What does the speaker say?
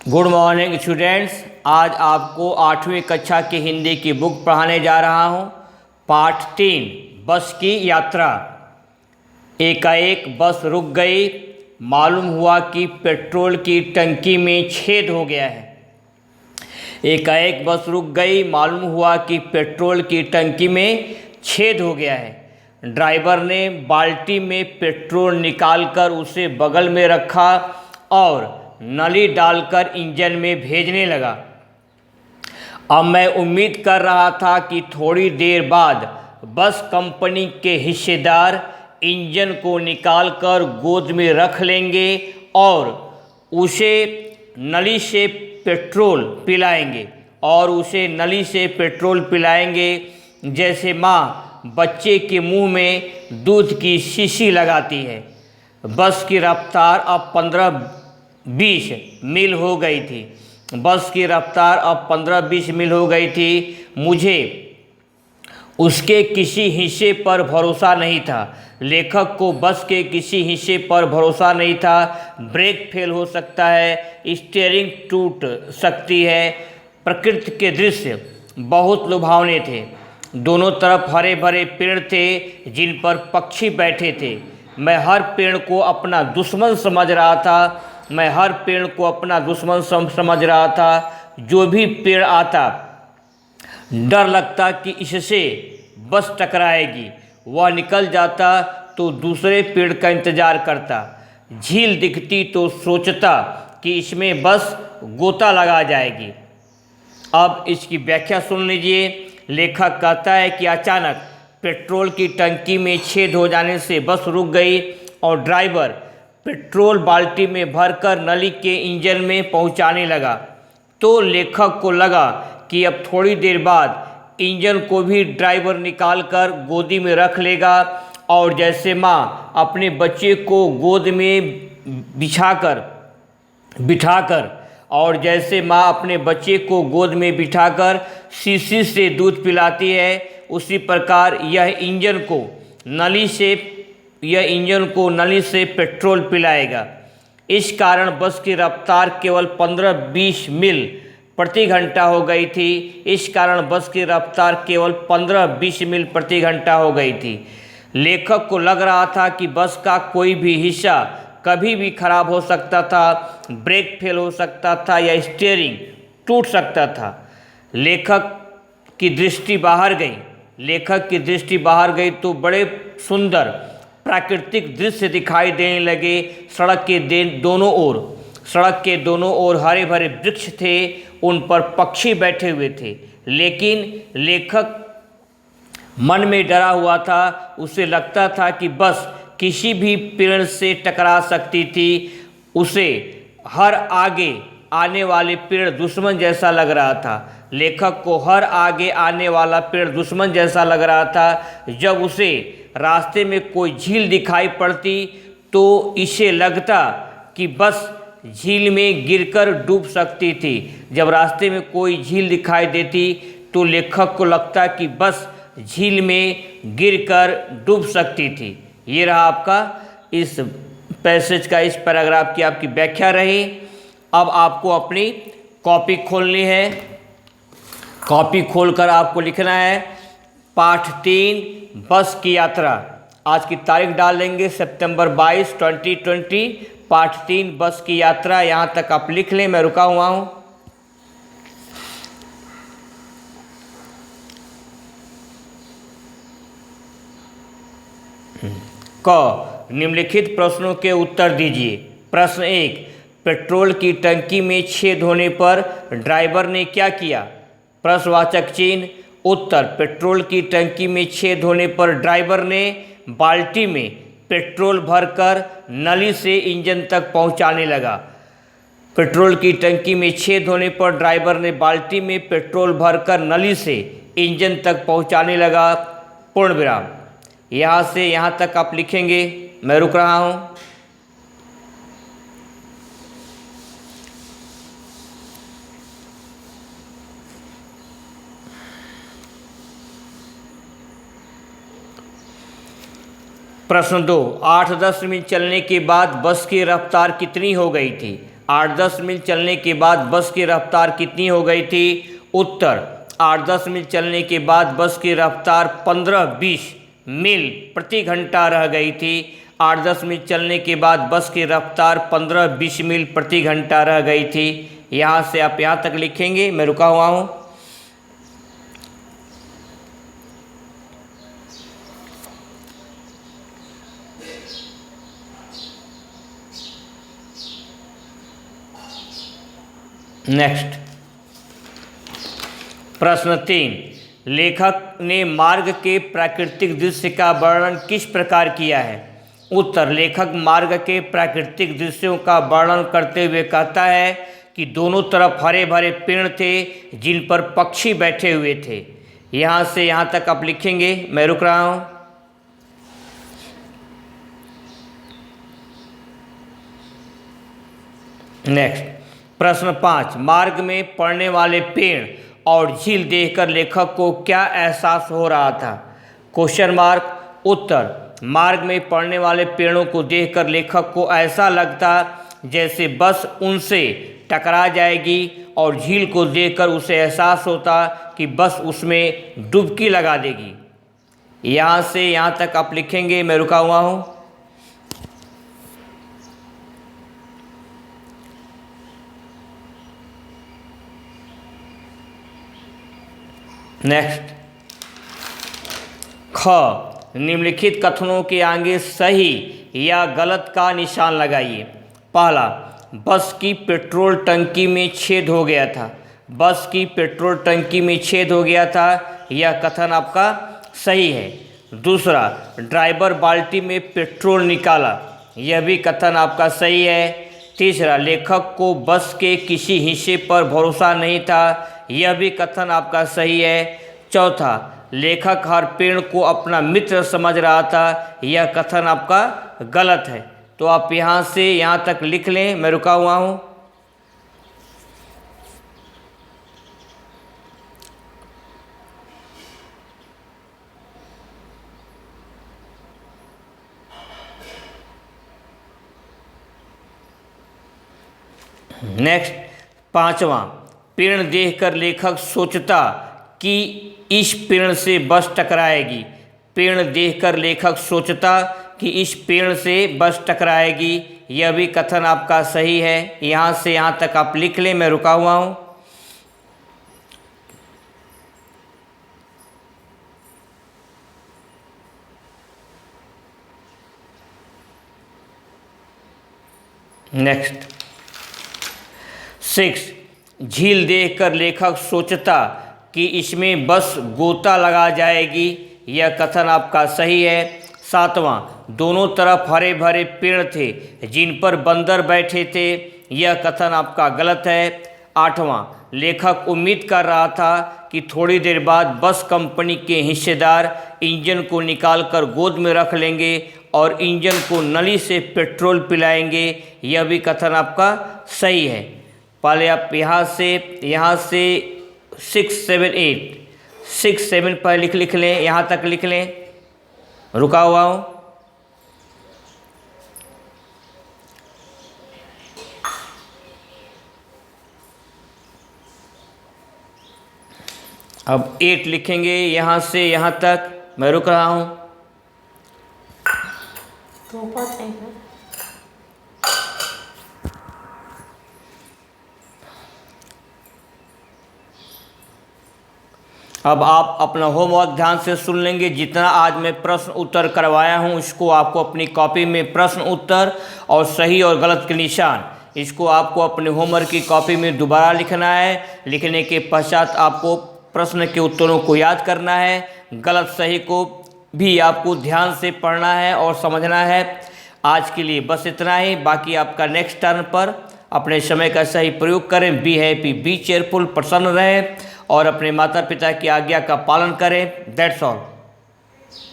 Good morning students. आज आपको 8वीं कक्षा की हिंदी की बुक पढ़ाने जा रहा हूँ। पाठ 3 बस की यात्रा। एकाएक बस रुक गई। मालूम हुआ कि पेट्रोल की टंकी में छेद हो गया है। एकाएक बस रुक गई। मालूम हुआ कि पेट्रोल की टंकी में छेद हो गया है। ड्राइवर ने बाल्टी में पेट्रोल निकालकर उसे बगल में रखा और नली डालकर इंजन में भेजने लगा। अब मैं उम्मीद कर रहा था कि थोड़ी देर बाद बस कंपनी के हिस्सेदार इंजन को निकालकर गोद में रख लेंगे और उसे नली से पेट्रोल पिलाएंगे जैसे माँ बच्चे के मुंह में दूध की शीशी लगाती है। बस की रफ्तार अब 15-20 मील हो गई थी। मुझे उसके किसी हिस्से पर भरोसा नहीं था। लेखक को बस के किसी हिस्से पर भरोसा नहीं था। ब्रेक फेल हो सकता है, स्टीयरिंग टूट सकती है। प्रकृति के दृश्य बहुत लुभावने थे। दोनों तरफ हरे भरे पेड़ थे जिन पर पक्षी बैठे थे। मैं हर पेड़ को अपना दुश्मन समझ रहा था। जो भी पेड़ आता डर लगता कि इससे बस टकराएगी। वह निकल जाता तो दूसरे पेड़ का इंतजार करता। झील दिखती तो सोचता कि इसमें बस गोता लगा जाएगी। अब इसकी व्याख्या सुन लीजिए। लेखक कहता है कि अचानक पेट्रोल की टंकी में छेद हो जाने से बस रुक गई और ड्राइवर पेट्रोल बाल्टी में भरकर नली के इंजन में पहुंचाने लगा। तो लेखक को लगा कि अब थोड़ी देर बाद इंजन को भी ड्राइवर निकालकर गोदी में रख लेगा और जैसे माँ अपने बच्चे को गोद में बिठाकर शीशी से दूध पिलाती है, उसी प्रकार यह इंजन को नली से पेट्रोल पिलाएगा। इस कारण बस की रफ्तार केवल 15-20 मील प्रति घंटा हो गई थी। लेखक को लग रहा था कि बस का कोई भी हिस्सा कभी भी खराब हो सकता था। ब्रेक फेल हो सकता था या स्टीयरिंग टूट सकता था। लेखक की दृष्टि बाहर गई तो बड़े सुंदर प्राकृतिक दृश्य दिखाई देने लगे। सड़क के दोनों ओर हरे भरे वृक्ष थे, उन पर पक्षी बैठे हुए थे। लेकिन लेखक मन में डरा हुआ था। उसे लगता था कि बस किसी भी पेड़ से टकरा सकती थी। उसे हर आगे आने वाले पेड़ दुश्मन जैसा लग रहा था। लेखक को हर आगे आने वाला पेड़ दुश्मन जैसा लग रहा था। जब उसे रास्ते में कोई झील दिखाई पड़ती तो इसे लगता कि बस झील में गिरकर डूब सकती थी। जब रास्ते में कोई झील दिखाई देती तो लेखक को लगता कि बस झील में गिरकर डूब सकती थी। ये रहा आपका इस पैसेज का, इस पैराग्राफ की आपकी व्याख्या रही। अब आपको अपनी कॉपी खोलनी है। कॉपी खोलकर आपको लिखना है पाठ 3 बस की यात्रा। आज की तारीख डाल देंगे सितंबर 22, 2020। पाठ 3 बस की यात्रा। यहाँ तक आप लिख लें, मैं रुका हुआ हूँ। क निम्नलिखित प्रश्नों के उत्तर दीजिए। प्रश्न 1, पेट्रोल की टंकी में छेद होने पर ड्राइवर ने क्या किया? प्रश्नवाचक चिन्ह। उत्तर, पेट्रोल की टंकी में छेद होने पर ड्राइवर ने बाल्टी में पेट्रोल भरकर नली से इंजन तक पहुंचाने लगा। पेट्रोल की टंकी में छेद होने पर ड्राइवर ने बाल्टी में पेट्रोल भरकर नली से इंजन तक पहुंचाने लगा। पूर्ण विराम। यहाँ से यहाँ तक आप लिखेंगे, मैं रुक रहा हूँ। प्रश्न 2, 8-10 मिनट चलने के बाद बस की रफ्तार कितनी हो गई थी? 8-10 मील चलने के बाद बस की रफ्तार कितनी हो गई थी? उत्तर, 8-10 मील चलने के बाद बस की रफ्तार 15-20 मील प्रति घंटा रह गई थी। 8-10 मील चलने के बाद बस की रफ्तार 15-20 मील प्रति घंटा रह गई थी। यहाँ से आप यहाँ तक लिखेंगे, मैं रुका हुआ हूँ। नेक्स्ट प्रश्न 3, लेखक ने मार्ग के प्राकृतिक दृश्य का वर्णन किस प्रकार किया है? उत्तर, लेखक मार्ग के प्राकृतिक दृश्यों का वर्णन करते हुए कहता है कि दोनों तरफ हरे भरे पेड़ थे जिन पर पक्षी बैठे हुए थे। यहाँ से यहाँ तक आप लिखेंगे, मैं रुक रहा हूँ। नेक्स्ट प्रश्न 5, मार्ग में पड़ने वाले पेड़ और झील देखकर लेखक को क्या एहसास हो रहा था? Question mark. उत्तर, मार्ग में पड़ने वाले पेड़ों को देखकर लेखक को ऐसा लगता जैसे बस उनसे टकरा जाएगी, और झील को देखकर उसे एहसास होता कि बस उसमें डुबकी लगा देगी। यहाँ से यहाँ तक आप लिखेंगे, मैं रुका हुआ हूँ। नेक्स्ट ख, निम्नलिखित कथनों के आगे सही या गलत का निशान लगाइए। पहला, बस की पेट्रोल टंकी में छेद हो गया था। बस की पेट्रोल टंकी में छेद हो गया था, यह कथन आपका सही है। दूसरा, ड्राइवर बाल्टी में पेट्रोल निकाला, यह भी कथन आपका सही है। तीसरा, लेखक को बस के किसी हिस्से पर भरोसा नहीं था, यह भी कथन आपका सही है। चौथा, लेखक हर पेड़ को अपना मित्र समझ रहा था, यह कथन आपका गलत है। तो आप यहाँ से यहाँ तक लिख लें, मैं रुका हुआ हूँ। नेक्स्ट पांचवा, पेड़ देखकर लेखक सोचता कि इस पेड़ से बस टकराएगी। पेड़ देखकर लेखक सोचता कि इस पेड़ से बस टकराएगी, यह भी कथन आपका सही है। यहाँ से यहाँ तक आप लिख लें, मैं रुका हुआ हूँ। नेक्स्ट 6, झील देखकर लेखक सोचता कि इसमें बस गोता लगा जाएगी, यह कथन आपका सही है। 7वां, दोनों तरफ हरे भरे पेड़ थे जिन पर बंदर बैठे थे, यह कथन आपका गलत है। 8वां, लेखक उम्मीद कर रहा था कि थोड़ी देर बाद बस कंपनी के हिस्सेदार इंजन को निकालकर गोद में रख लेंगे और इंजन को नली से पेट्रोल पिलाएंगे, यह भी कथन आपका सही है। पहले आप यहाँ से 6, 7 पर लिख लें, यहाँ तक लिख लें, रुका हुआ हूँ। अब 8 लिखेंगे, यहाँ से यहाँ तक, मैं रुक रहा हूँ। अब आप अपना होमवर्क ध्यान से सुन लेंगे। जितना आज मैं प्रश्न उत्तर करवाया हूँ, इसको आपको अपनी कॉपी में प्रश्न उत्तर और सही और गलत के निशान, इसको आपको अपने होमवर्क की कॉपी में दोबारा लिखना है। लिखने के पश्चात आपको प्रश्न के उत्तरों को याद करना है, गलत सही को भी आपको ध्यान से पढ़ना है और समझना है। आज के लिए बस इतना ही। बाकी आपका नेक्स्ट टर्न पर अपने समय का सही प्रयोग करें। बी हैप्पी, बी चेयरफुल, प्रसन्न रहें और अपने माता पिता की आज्ञा का पालन करें। That's all.